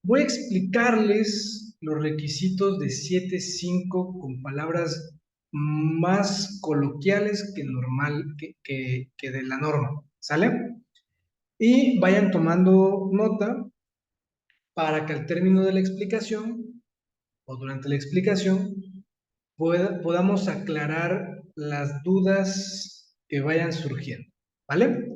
voy a explicarles los requisitos de 7.5 con palabras más coloquiales que normal, que de la norma, ¿sale? Y vayan tomando nota para que al término de la explicación o durante la explicación podamos aclarar las dudas que vayan surgiendo, ¿vale?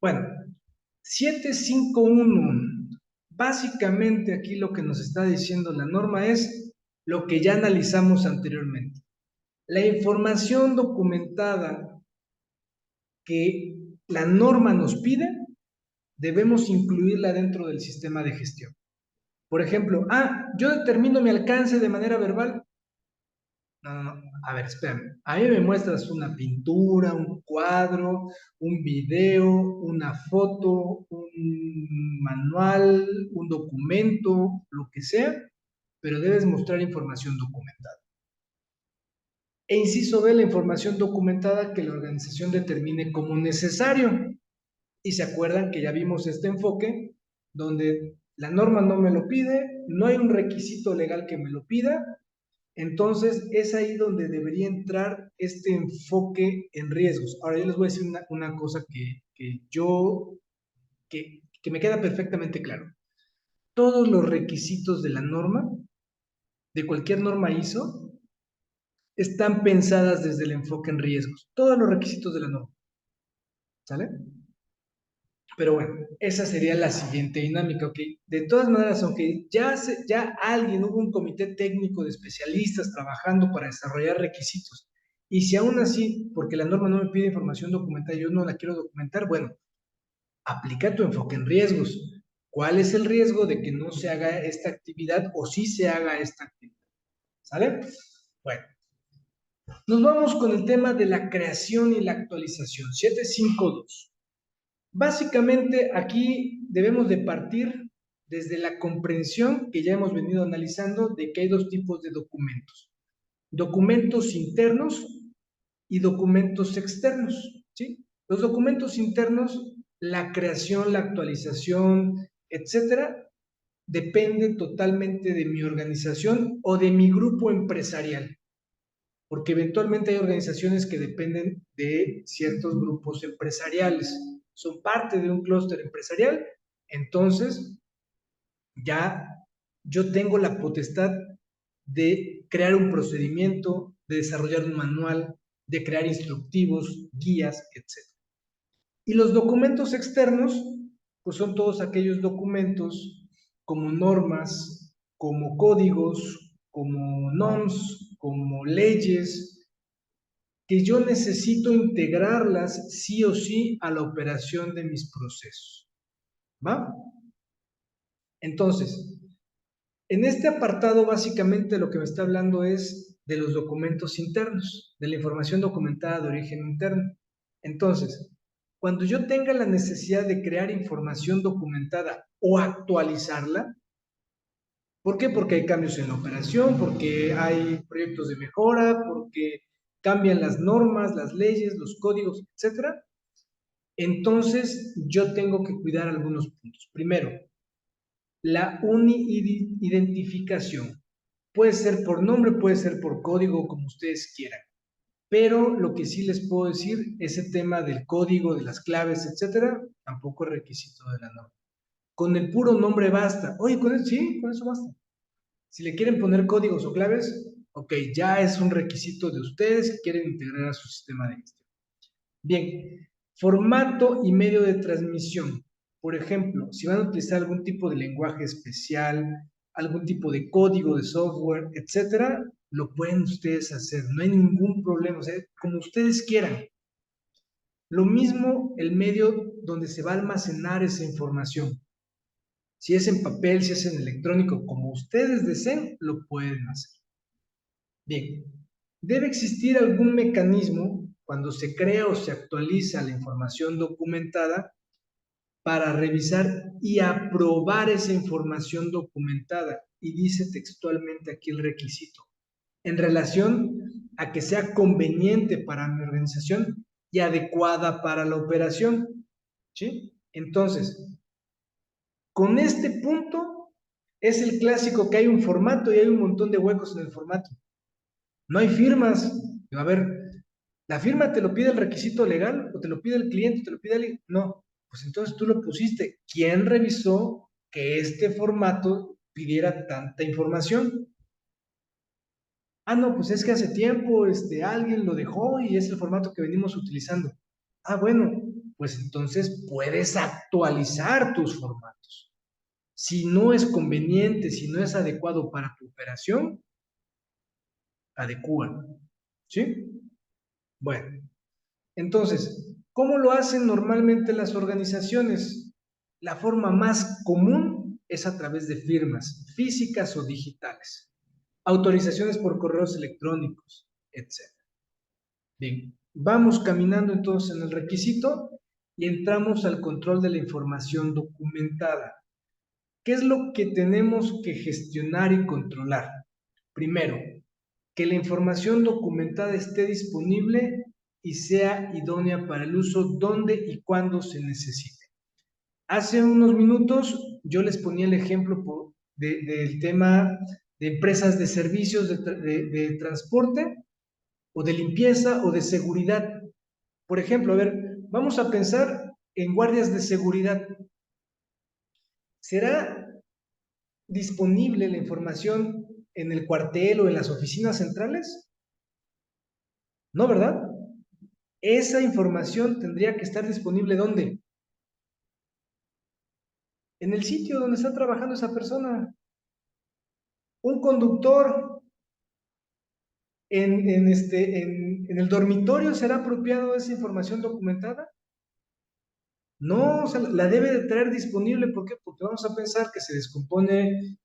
Bueno, 751. Básicamente aquí lo que nos está diciendo la norma es lo que ya analizamos anteriormente. La información documentada que la norma nos pide, debemos incluirla dentro del sistema de gestión. Por ejemplo, yo determino mi alcance de manera verbal. No. A ver, espérame. A mí me muestras una pintura, un cuadro, un video, una foto, un manual, un documento, lo que sea, pero debes mostrar información documentada. E inciso B, la información documentada que la organización determine como necesario. Y se acuerdan que ya vimos este enfoque donde la norma no me lo pide, no hay un requisito legal que me lo pida. Entonces, es ahí donde debería entrar este enfoque en riesgos. Ahora, yo les voy a decir una cosa que me queda perfectamente claro. Todos los requisitos de la norma, de cualquier norma ISO, están pensadas desde el enfoque en riesgos. Todos los requisitos de la norma. ¿Sale? Pero bueno, esa sería la siguiente dinámica, ¿ok? De todas maneras, aunque ya alguien, hubo un comité técnico de especialistas trabajando para desarrollar requisitos, y si aún así, porque la norma no me pide información documentada, yo no la quiero documentar, bueno, aplica tu enfoque en riesgos. ¿Cuál es el riesgo de que no se haga esta actividad o sí se haga esta actividad? ¿Sale? Bueno, nos vamos con el tema de la creación y la actualización, 752. Básicamente aquí debemos de partir desde la comprensión que ya hemos venido analizando de que hay dos tipos de documentos. Documentos internos y documentos externos, ¿sí? Los documentos internos, la creación, la actualización, etcétera, depende totalmente de mi organización o de mi grupo empresarial, porque eventualmente hay organizaciones que dependen de ciertos grupos empresariales, son parte de un clúster empresarial, entonces ya yo tengo la potestad de crear un procedimiento, de desarrollar un manual, de crear instructivos, guías, etc. Y los documentos externos, pues son todos aquellos documentos como normas, como códigos, como NOMS, como leyes, que yo necesito integrarlas sí o sí a la operación de mis procesos. ¿Va? Entonces, en este apartado básicamente lo que me está hablando es de los documentos internos, de la información documentada de origen interno. Entonces, cuando yo tenga la necesidad de crear información documentada o actualizarla, ¿por qué? Porque hay cambios en la operación, porque hay proyectos de mejora, porque cambian las normas, las leyes, los códigos, etcétera. Entonces, yo tengo que cuidar algunos puntos. Primero, la identificación. Puede ser por nombre, puede ser por código, como ustedes quieran. Pero lo que sí les puedo decir, ese tema del código, de las claves, etcétera, tampoco es requisito de la norma. Con el puro nombre basta. Oye, con eso, sí, con eso basta. Si le quieren poner códigos o claves, ok, ya es un requisito de ustedes que quieren integrar a su sistema de gestión. Bien, formato y medio de transmisión. Por ejemplo, si van a utilizar algún tipo de lenguaje especial, algún tipo de código de software, etcétera, lo pueden ustedes hacer, no hay ningún problema, o sea, como ustedes quieran. Lo mismo el medio donde se va a almacenar esa información. Si es en papel, si es en electrónico, como ustedes deseen, lo pueden hacer. Bien, debe existir algún mecanismo cuando se crea o se actualiza la información documentada para revisar y aprobar esa información documentada. Y dice textualmente aquí el requisito, en relación a que sea conveniente para mi organización y adecuada para la operación. ¿Sí? Entonces, Con este punto es el clásico que hay un formato y hay un montón de huecos en el formato. No hay firmas. A ver, ¿la firma te lo pide el requisito legal o te lo pide el cliente, te lo pide alguien? No, pues entonces tú lo pusiste. ¿Quién revisó que este formato pidiera tanta información? Ah, no, pues es que hace tiempo alguien lo dejó y es el formato que venimos utilizando. Ah, bueno, pues entonces puedes actualizar tus formatos. Si no es conveniente, si no es adecuado para tu operación, adecúa. ¿Sí? Bueno, entonces, ¿cómo lo hacen normalmente las organizaciones? La forma más común es a través de firmas físicas o digitales, autorizaciones por correos electrónicos, etc. Bien, vamos caminando entonces en el requisito y entramos al control de la información documentada. ¿Qué es lo que tenemos que gestionar y controlar? Primero, que la información documentada esté disponible y sea idónea para el uso donde y cuando se necesite. Hace unos minutos yo les ponía el ejemplo del tema de empresas de servicios de transporte o de limpieza o de seguridad. Por ejemplo, a ver, vamos a pensar en guardias de seguridad. ¿Será disponible la información en el cuartel o en las oficinas centrales? No, ¿verdad? Esa información tendría que estar disponible ¿dónde? En el sitio donde está trabajando esa persona. Un conductor en el dormitorio será apropiado esa información documentada. No, o sea, la debe de tener disponible. ¿Por qué? Porque vamos a pensar que se descompone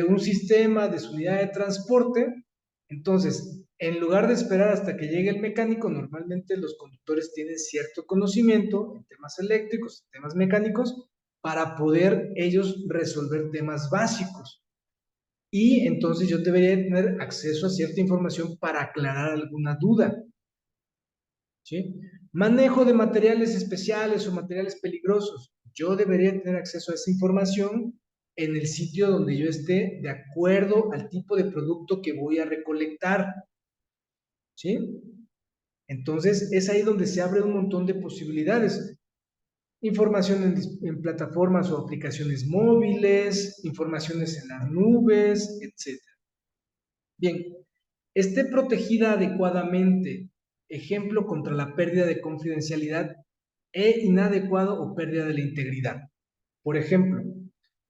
un sistema de su unidad de transporte. Entonces, en lugar de esperar hasta que llegue el mecánico, normalmente los conductores tienen cierto conocimiento en temas eléctricos, en temas mecánicos, para poder ellos resolver temas básicos. Y entonces yo debería tener acceso a cierta información para aclarar alguna duda. ¿Sí? Manejo de materiales especiales o materiales peligrosos. Yo debería tener acceso a esa información en el sitio donde yo esté de acuerdo al tipo de producto que voy a recolectar. ¿Sí? Entonces es ahí donde se abre un montón de posibilidades. Información en plataformas o aplicaciones móviles, informaciones en las nubes, etcétera. Bien, esté protegida adecuadamente, ejemplo contra la pérdida de confidencialidad e inadecuado o pérdida de la integridad. Por ejemplo,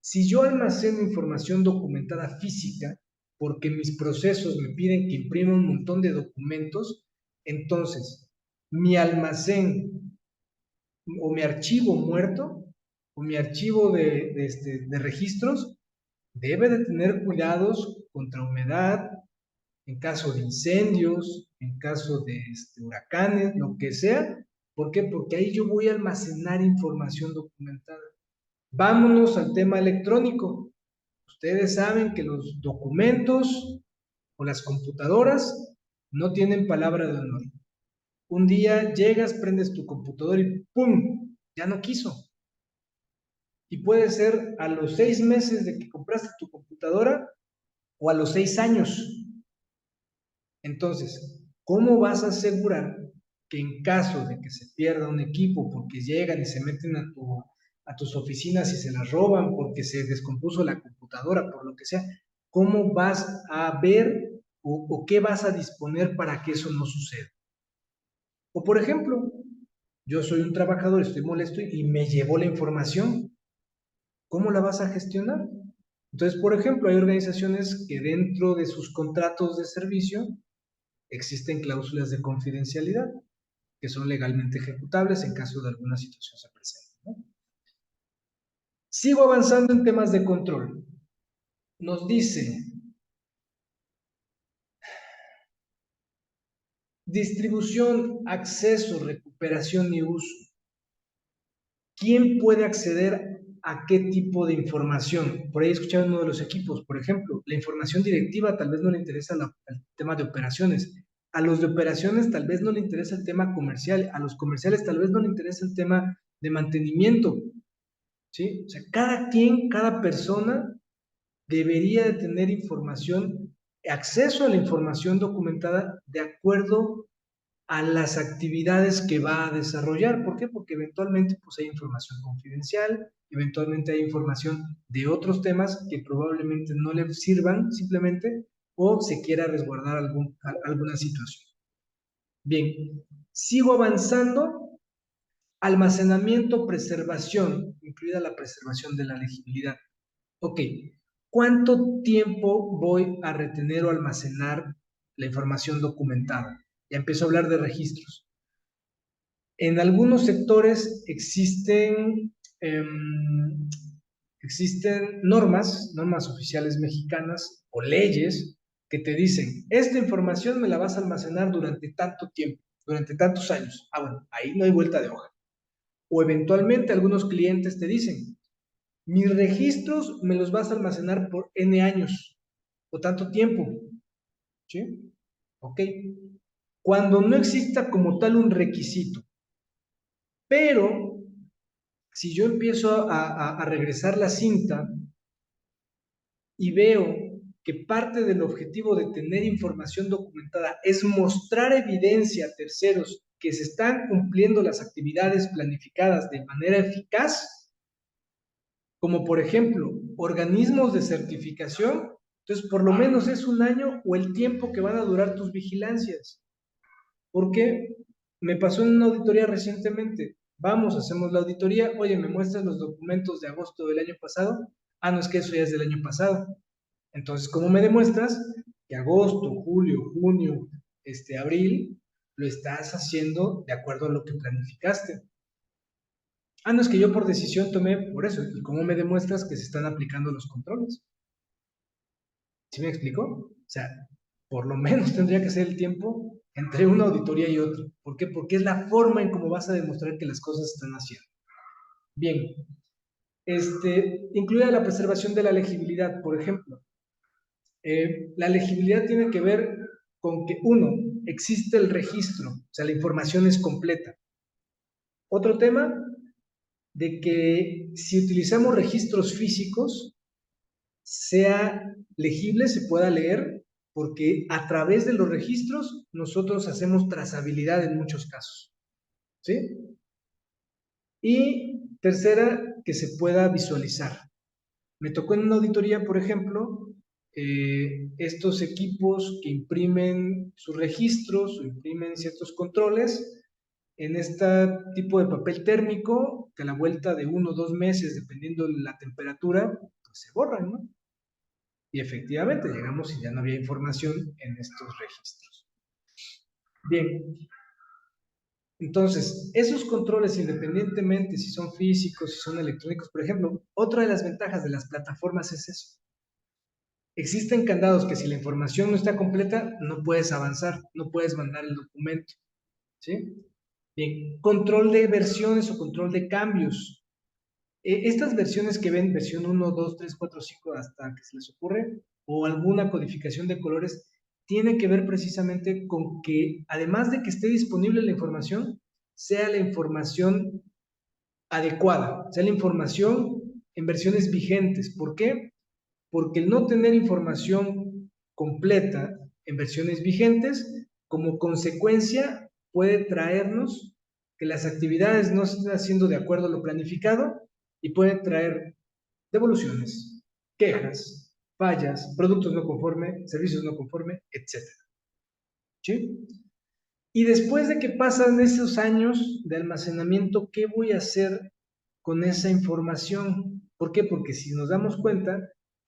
si yo almaceno información documentada física porque mis procesos me piden que imprima un montón de documentos, entonces mi almacén o mi archivo muerto o mi archivo de registros debe de tener cuidados contra humedad, en caso de incendios, en caso de huracanes, lo que sea. ¿Por qué? Porque ahí yo voy a almacenar información documentada. Vámonos al tema electrónico. Ustedes saben que los documentos o las computadoras no tienen palabra de honor. Un día llegas, prendes tu computador y ¡pum! Ya no quiso. Y puede ser a los 6 meses de que compraste tu computadora o a los 6 años. Entonces, ¿cómo vas a asegurar que en caso de que se pierda un equipo porque llegan y se meten a tus oficinas y se las roban porque se descompuso la computadora, por lo que sea, cómo vas a ver o qué vas a disponer para que eso no suceda? O por ejemplo, yo soy un trabajador, estoy molesto y me llevó la información. ¿Cómo la vas a gestionar? Entonces, por ejemplo, hay organizaciones que dentro de sus contratos de servicio existen cláusulas de confidencialidad que son legalmente ejecutables en caso de alguna situación se presente, ¿no? Sigo avanzando en temas de control. Nos dice, distribución, acceso, recuperación y uso. ¿Quién puede acceder a qué tipo de información? Por ahí escucharon uno de los equipos, por ejemplo, la información directiva tal vez no le interesa el tema de operaciones. A los de operaciones tal vez no le interesa el tema comercial. A los comerciales tal vez no le interesa el tema de mantenimiento. ¿sí? O sea, cada quien, cada persona debería de tener información, acceso a la información documentada de acuerdo a las actividades que va a desarrollar. ¿Por qué? Porque eventualmente pues, hay información confidencial, eventualmente hay información de otros temas que probablemente no le sirvan simplemente o se quiera resguardar alguna situación. Bien, sigo avanzando. Almacenamiento, preservación, incluida la preservación de la legibilidad. Ok, ¿cuánto tiempo voy a retener o almacenar la información documentada? Ya empiezo a hablar de registros. En algunos sectores existen normas oficiales mexicanas o leyes que te dicen, esta información me la vas a almacenar durante tanto tiempo, durante tantos años. Ah, bueno, ahí no hay vuelta de hoja. O eventualmente algunos clientes te dicen, mis registros me los vas a almacenar por N años o tanto tiempo. ¿Sí? Ok. Cuando no exista como tal un requisito, pero si yo empiezo a regresar la cinta y veo que parte del objetivo de tener información documentada es mostrar evidencia a terceros que se están cumpliendo las actividades planificadas de manera eficaz, como por ejemplo organismos de certificación, entonces por lo menos es un año o el tiempo que van a durar tus vigilancias. Porque me pasó en una auditoría recientemente. Vamos, hacemos la auditoría. Oye, ¿me muestras los documentos de agosto del año pasado? Ah, no, es que eso ya es del año pasado. Entonces, ¿cómo me demuestras que agosto, julio, junio, abril, lo estás haciendo de acuerdo a lo que planificaste? Ah, no, es que yo por decisión tomé por eso. ¿Y cómo me demuestras que se están aplicando los controles? ¿Sí me explico? O sea, por lo menos tendría que ser el tiempo entre una auditoría y otra. ¿Por qué? Porque es la forma en cómo vas a demostrar que las cosas se están haciendo. Bien, incluida la preservación de la legibilidad, por ejemplo. La legibilidad tiene que ver con que, uno, existe el registro, o sea, la información es completa. Otro tema, de que si utilizamos registros físicos, sea legible, se pueda leer, porque a través de los registros nosotros hacemos trazabilidad en muchos casos. ¿Sí? Y tercera, que se pueda visualizar. Me tocó en una auditoría, por ejemplo, estos equipos que imprimen sus registros o imprimen ciertos controles en este tipo de papel térmico, que a la vuelta de 1 o 2 meses, dependiendo de la temperatura, pues se borran, ¿no? Y efectivamente llegamos y ya no había información en estos registros. Bien, entonces, esos controles, independientemente si son físicos, si son electrónicos, por ejemplo, otra de las ventajas de las plataformas es eso. Existen candados que si la información no está completa, no puedes avanzar, no puedes mandar el documento. ¿Sí? Bien, control de versiones o control de cambios. Estas versiones que ven, versión 1, 2, 3, 4, 5, hasta que se les ocurre, o alguna codificación de colores, tiene que ver precisamente con que, además de que esté disponible la información, sea la información adecuada, sea la información en versiones vigentes. ¿Por qué? Porque el no tener información completa en versiones vigentes, como consecuencia, puede traernos que las actividades no se estén haciendo de acuerdo a lo planificado y pueden traer devoluciones, quejas, fallas, productos no conforme, servicios no conforme, etc. ¿Sí? Y después de que pasan esos años de almacenamiento, ¿qué voy a hacer con esa información? ¿Por qué? Porque si nos damos cuenta,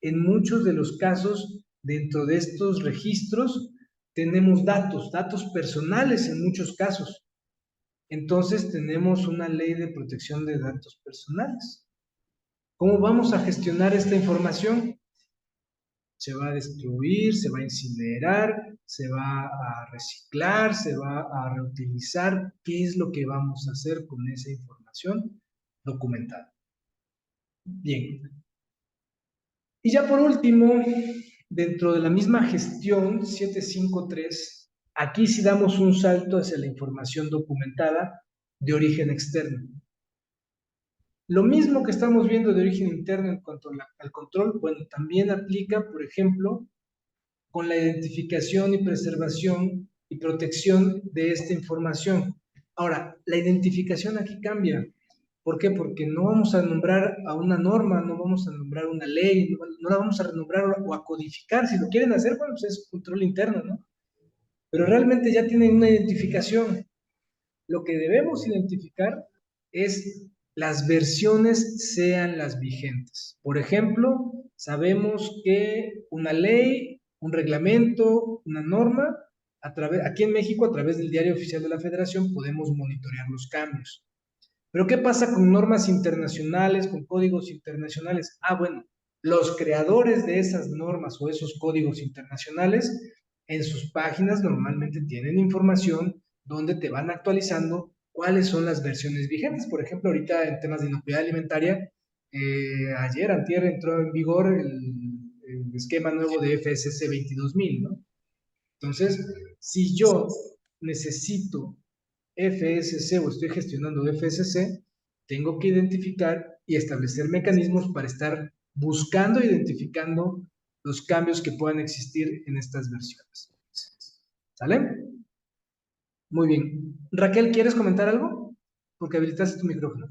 en muchos de los casos, dentro de estos registros, tenemos datos personales en muchos casos. Entonces tenemos una ley de protección de datos personales. ¿Cómo vamos a gestionar esta información? Se va a destruir, se va a incinerar, se va a reciclar, se va a reutilizar. ¿Qué es lo que vamos a hacer con esa información documentada? Bien. Y ya por último, dentro de la misma gestión 753, aquí sí damos un salto hacia la información documentada de origen externo. Lo mismo que estamos viendo de origen interno en cuanto al control, bueno, también aplica, por ejemplo, con la identificación y preservación y protección de esta información. Ahora, la identificación aquí cambia. ¿Por qué? Porque no vamos a nombrar a una norma, no vamos a nombrar una ley, no la vamos a renombrar o a codificar. Si lo quieren hacer, bueno, pues es control interno, ¿no? Pero realmente ya tienen una identificación. Lo que debemos identificar es las versiones sean las vigentes. Por ejemplo, sabemos que una ley, un reglamento, una norma, aquí en México, a través del Diario Oficial de la Federación, podemos monitorear los cambios. Pero ¿qué pasa con normas internacionales, con códigos internacionales? Ah, bueno, los creadores de esas normas o esos códigos internacionales en sus páginas normalmente tienen información donde te van actualizando cuáles son las versiones vigentes. Por ejemplo, ahorita en temas de inocuidad alimentaria, ayer, antier, entró en vigor el esquema nuevo de FSC 22000, ¿no? Entonces, si yo necesito FSC o estoy gestionando FSC, tengo que identificar y establecer mecanismos para estar buscando e identificando los cambios que puedan existir en estas versiones. ¿Sale? Muy bien. Raquel, ¿quieres comentar algo? Porque habilitaste tu micrófono.